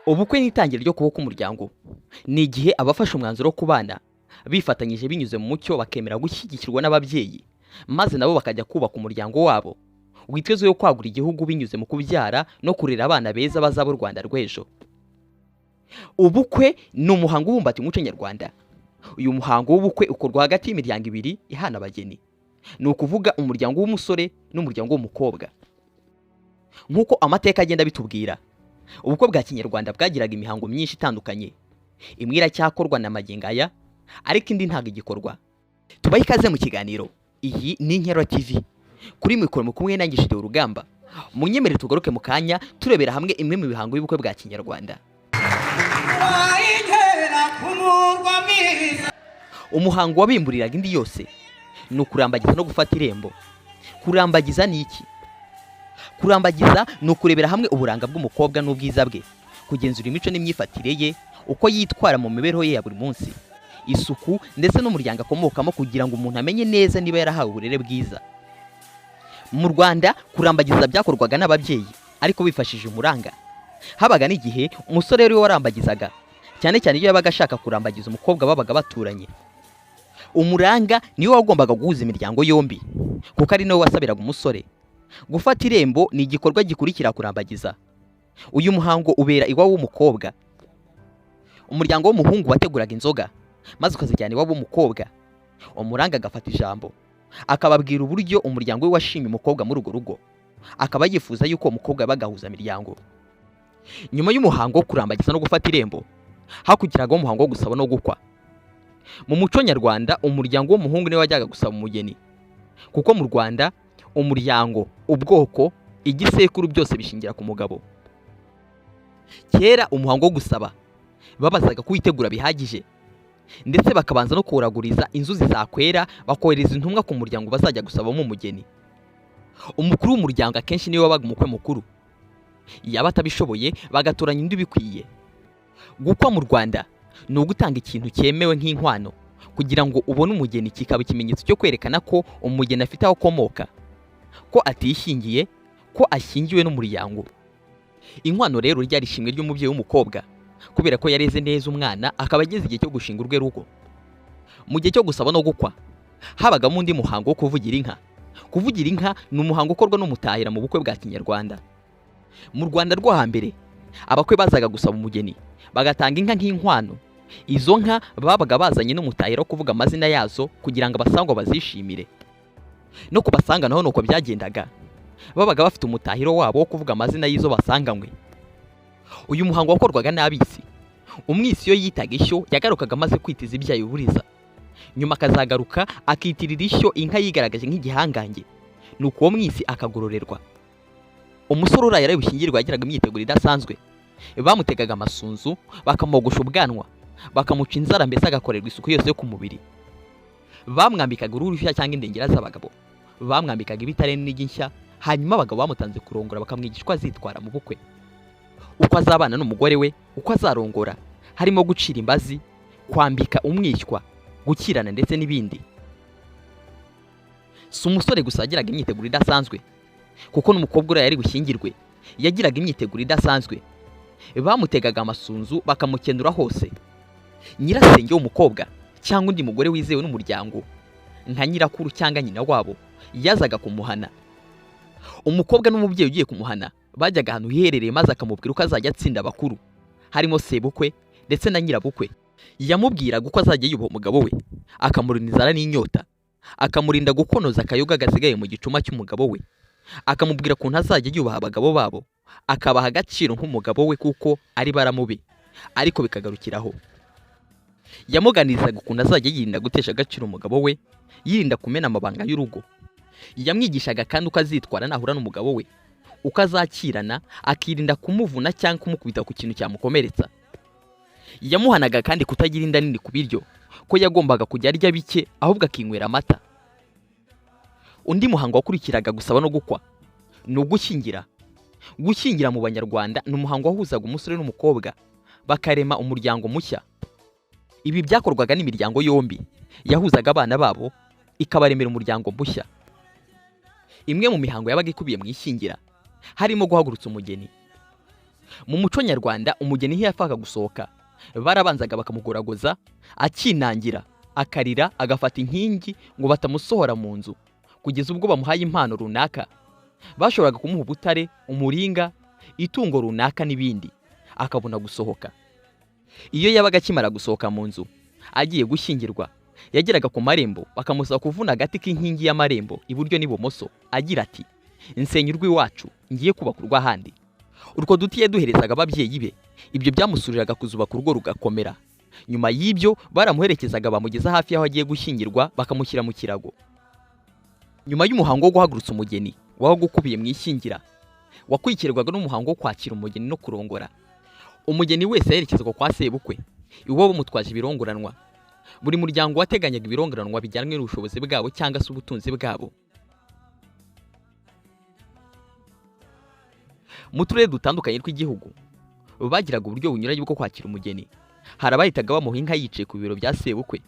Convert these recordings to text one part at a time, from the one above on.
Ubukwe n'itangira ryo kuboka umuryango ni igihe abafashe umwanzuro wo kubana bifatanyije binyuze mu mucyo bakemera gushyigikirwa n'ababyeyi maze nabo bakajya kubaka umuryango wabo witezweho kwagura igihugu binyuze mu kubyara no kurera abana beza bazaba u Rwanda rw'ejo. Ubukwe ni umuhango ubumbatiye umuco nyarwanda. Uyu muhango w'ubukwe ukorwa hagati y'imiryango ibiri ihana abageni, ni ukuvuga umuryango w'umusore n'umuryango w'umukobwa. Nk'uko amateka agenda bitubwira, ubukwe bwa kinyarwanda bwagiraga imihango myinshi itandukanye. Imwe iracyakorwa na magingo aya, ariko indi ntabwo igikorwa. Tubahe ikaze mu kiganiro. Iyi ni Inkera TV. Kuri mikoro mukumwe nangishije urugamba. Munyemerere tugaruke mu kanya turebera hamwe imwe mu bihango y'ubukwe bwa kinyarwanda. Umuhango wabimburiraga indi yose ni ukurambagiza no gufata irembo. Kurambagiza ni iki? Kurambagiza ni ukurebera hamwe uburanga bw'umukobwa n'ubwiza bwe, kugenzura imico n'imyifatire ye, uko yitwara mu mibereho ye ya buri munsi, isuku ndetse n'umuryango akomokamo kugira ngo umuntu amenye neza niba yarahawe uburere bwiza. Mu Rwanda kurambagiza byakorwaga n'ababyeyi ariko bifashishije umuranga. Habaga n'igihe umusore yari warambagizaga, cyane cyane iyo yabaga ashaka kurambagiza umukobwa babaga baturanye. Umuranga niwe wagombaga guhuza imiryango yombi kuko ari nawe wasabiraga umusore. Gufata irembo ni igikorwa gikurikira kurambagiza. Uyu muhango ubera iwabo w'umukobwa. Umuryango w'umuhungu wateguraga inzoga maze ukazijyana iwabo w'umukobwa. Umuranga agafata ijambo akababwira uburyo umuryango we washimye umukobwa muri urwo rugo, akaba yifuza yuko umukobwa bagahuza imiryango. Nyuma y'umuhango wo kurambagiza no gufata irembo hakurikiragaho umuhango wo gusaba no gukwa. Mu muco nyarwanda umuryango w'umuhungu niwe wajyaga gusaba umugeni, kuko mu Rwanda umuryango, ubwoko, igisekuru byose bishingira ku mugabo. Kera umuhango wo gusaba babazaga kuwitegura bihagije, ndetse bakabanza no kuraguriza inzuzi zakwera bakohereza intumwa ku muryango bazajya gusabamo umugeni. Umukuru w'umuryango akenshi niwe wabaga umukwe mukuru. Yaba atabishoboye bagatoranya indi bikwiye. Gukwa mu Rwanda ni ugutanga ikintu cyemewe nk'inkwano kugira ngo ubone umugeni, kikaba ikimenyetso cyo kwerekana ko umugeni afite aho akomoka, ko atishingiye, ko ashyingiwe n'umuryango. Inkwano rero ryari ishimwe ry'umubyeyi w'umukobwa kubera ko yareze neza umwana akaba ageze igihe cyo gushinga urwe rugo. Mu gihe cyo gusaba no gukwa habagamo undi muhango wo kuvugira inka. Kuvugira inka ni umuhango ukorwa n'umutahira mu bukwe bwa kinyarwanda. Mu Rwanda rwo hambere abakwe bazaga gusaba umugeni bagatanga inka nk'inkwano. Izo nka babaga bazanye n'umutahira wo kuvuga amazina yazo kugira ngo abasangwa bazishimire. No kubasanga naho nuko byagendaga, babaga bafite umutahiro wabo wo kuvuga amazina y'izo basanganywe. Uyu muhango wakorwaga n'abisi. Umwisi iyo yitaga ishyo yagarukaga amaze kwitiza ibyayo buriza, nyuma akazagaruka akitirira ishyo inka yigaragaje nk'igihangange, nuko uwo mwisi akagororerwa. Umusore uraye ari bushyingirwa yagiraga imyiteguro idasanzwe. Bamutegaga amasunzu, bakamogosha ubwanwa, bakamuca inzara, mbese agakorerwa isuku yose yo ku mubiri. Bamwambikaga uruhu rushya cyangwa indengera z'abagabo, bamwambikaga ibitare n'inigi nshya, hanyuma abagabo bamutanze kurongora bakamwigisha uko azitwara mu bukwe, uko azabana n'umugore we, uko azarongora, harimo gucira imbazi, kwambika umwishywa, gukirana ndetse n'ibindi. Si umusore gusa yagiraga imyiteguro idasanzwe, kuko n'umukobwa uraye ari bushyingirwe yagiraga imyiteguro idasanzwe. Bamutegaga amasunzu bakamukenura hose. Nyirasenge w'umukobwa cyangwa undi mugore wizewe n'umuryango nka nyirakuru cyangwa nyina wabo yazaga kumuhana. Umukobwa n'umubyeyi ugiye kumuhana bajyaga ahantu hiherereye maze akamubwira uko azajya atsinda abakuru, harimo sebukwe ndetse na nyirabukwe. Yamubwiraga uko azajya yubaha umugabo we, akamurinda inzara n'inyota, akamurinda gukonoza akayoga gasigaye mu gicuma cy'umugabo we, akamubwira ukuntu azajya yubaha abagabo babo, akabaha agaciro nk'umugabo we kuko ari baramube, ariko bikagarukiraho. Yamuganirizaga ukuntu azajya yirinda gutesha agaciro umugabo we, yirinda kumena amabanga y'urugo. Yamwigishaga kandi uko azitwara nahura n'umugabo we, uko azakirana, akirinda kumuvuna cyangwa kumukubita ku kintu cyamukomeretsa. Yamuhanaga kandi kutagira inda nini ku biryo, ko yagombaga kujya arya bike ahubwo akinywera amata. Undi muhango wakurikiraga gusaba no gukwa ni ugushyingira. Gushyingira mu Banyarwanda ni umuhango wahuzaga umusore n'umukobwa bakarema umuryango mushya. Ibi byakorwaga n'imiryango yombi yahuzaga abana babo ikabaremera umuryango mushya. Imwe mu mihango yabaga ikubiye mu ishyingira harimo guhagurutsa umugeni. Mu muco nyarwanda umugeni ntiyapfaga gusohoka, barabanzaga bakamugoragoza akinangira, akarira, agafata inkingi ngo batamusohora mu nzu kugeza ubwo bamuhaye impano runaka. Bashoboraga kumuha ubutare, umuringa, itungo runaka n'ibindi, akabona gusohoka. Iyo yabaga akimara gusohoka mu nzu agiye gushyingirwa, yageraga ku marembo bakamusaba kuvuna agati k'inkingi y'amarembo iburyo n'ibumoso, agira ati nsenya urw'iwacu ngiye kubaka urw'ahandi. Urwo duti yaduherezaga ababyeyi be, ibyo byamusuriraga kuzubaka urugo rugakomera. Nyuma y'ibyo baramuherekezaga bamugeza hafi y'aho agiye gushyingirwa bakamushyira mu kirago. Nyuma y'umuhango wo guhagurutsa umugeni wabaga ukubiye mu ishyingira, wakurikirwaga n'umuhango wo kwakira umugeni no kurongora. Umugeni wese yerekezwa kwa sebukwe, iwabo bamutwaje ibirongoranwa. Buri muryango wateganyaga ibirongoranwa bijyanwe n'ubushobozi bwabo cyangwa se ubutunzi bwabo. Mu turere dutandukanye tw'igihugu bagiraga uburyo bunyuranye bwo kwakira umugeni. Hari abahitaga bamuha inka yicaye ku biro bya sebukwe,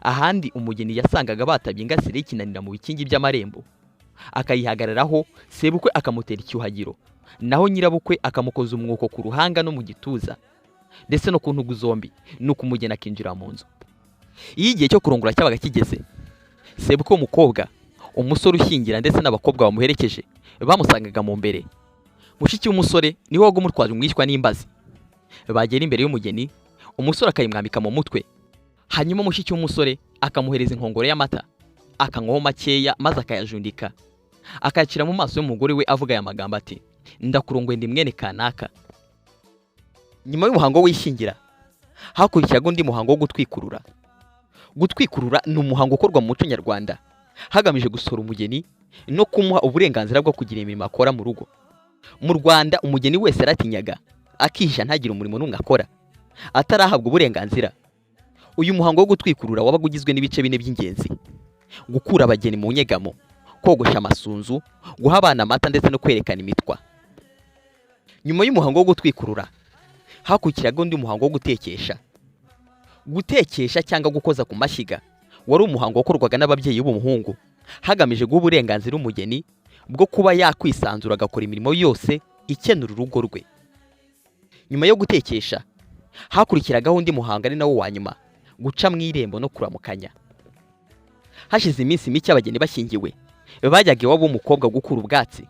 ahandi umugeni yasangaga batabye ingasire y'ikinanira mu bikingi by'amarembo, akayihagararaho, sebukwe akamutera icyuhagiro, naho nyirabukwe akamukoza umwuko ku ruhanga no mu gituza ndetse no ku ntugu zombi, nuko umugeni akinjira mu nzu. Iyo igihe cyo kurongora cyabaga kigeze, sebukwe w'umukobwa, umusore ushyingira ndetse n'abakobwa bamuherekeje bamusangaga mu mbere. Mushiki w'umusore niwe waga umutwaje umwishywa n'imbazi. Bagera imbere y'umugeni, umusore akayimwambika mu mutwe, hanyuma mushiki w'umusore akamuhereza inkongoro y'amata, akanywaho makeya maze akayajundika, akayacira mu maso y'umugore we avuga aya magambo ati ndakurongoye ndi mwene kanaka. Nyuma y'umuhango w'ishyingira hakurikiraga undi muhango wo gutwikurura. Gutwikurura ni umuhango ukorwa mu muco nyarwanda hagamije gusura umugeni no kumuha uburenganzira bwo kugira imirimo akora mu rugo. Mu Rwanda umugeni wese yaratinyaga akihisha ntagire umurimo n'umwe akora atarahabwa uburenganzira. Uyu muhango wo gutwikurura wabaga ugizwe n'ibice bine by'ingenzi: gukura abageni mu nyegamo, kogosha amasunzu, guha abana amata ndetse no kwerekana imitwa. Nyuma y'umuhango wo gutwikurura hakurikiraga undi muhango wo gutekesha. Gutekesha cyangwa gukoza ku mashyiga wari umuhango wakorwaga n'ababyeyi b'umuhungu hagamije guha uburenganzira umugeni bwo kuba yakwisanzura agakora imirimo yose ikenura urugo rwe. Nyuma yo gutekesha hakurikiragaho undi muhango ari nawo wa nyuma, guca mu irembo no kuramukanya. Hashize iminsi mike abageni bashyingiwe, bajyaga iwabo w'umukobwa gukura ubwatsi.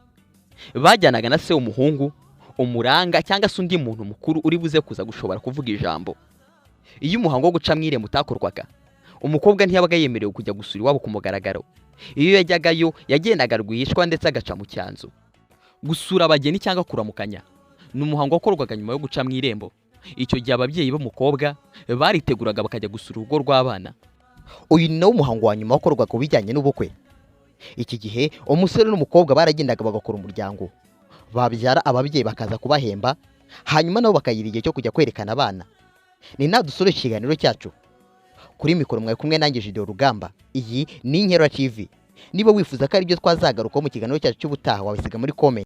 Bajyanaga na se w'umuhungu, umuranga cyangwa se undi muntu mukuru uri buze kuza gushobora kuvuga ijambo. Iyo umuhango wo guca mu irembo utakorwaga, umukobwa ntiyabaga yemerewe kujya gusura iwabo ku mugaragaro. Iyo yajyagayo yagendaga rwihishwa ndetse agaca mu cyanzu. Gusura abageni cyangwa kuramukanya ni umuhango wakorwaga nyuma yo guca mu irembo. Icyo gihe ababyeyi b'umukobwa bariteguraga bakajya gusura urugo rw'abana. Uyu ni nawo muhango wa nyuma wakorwaga ku bijyanye n'ubukwe. Iki gihe umusore n'umukobwa baragendaga bagakora umuryango, babyara ababyeyi bakaza kubahemba, hanyuma nabo bakagira igihe cyo kujya kwerekana abana. Ni nadusore ikiganiro cyacu. Kuri mikoro mwawe kumwe nanjye Jide Rugamba. Iyi ni Inkera TV. Niba wifuza ko ari byo twazagarukaho mu kiganiro cyacu cy'ubutaha, wabisiga muri comment.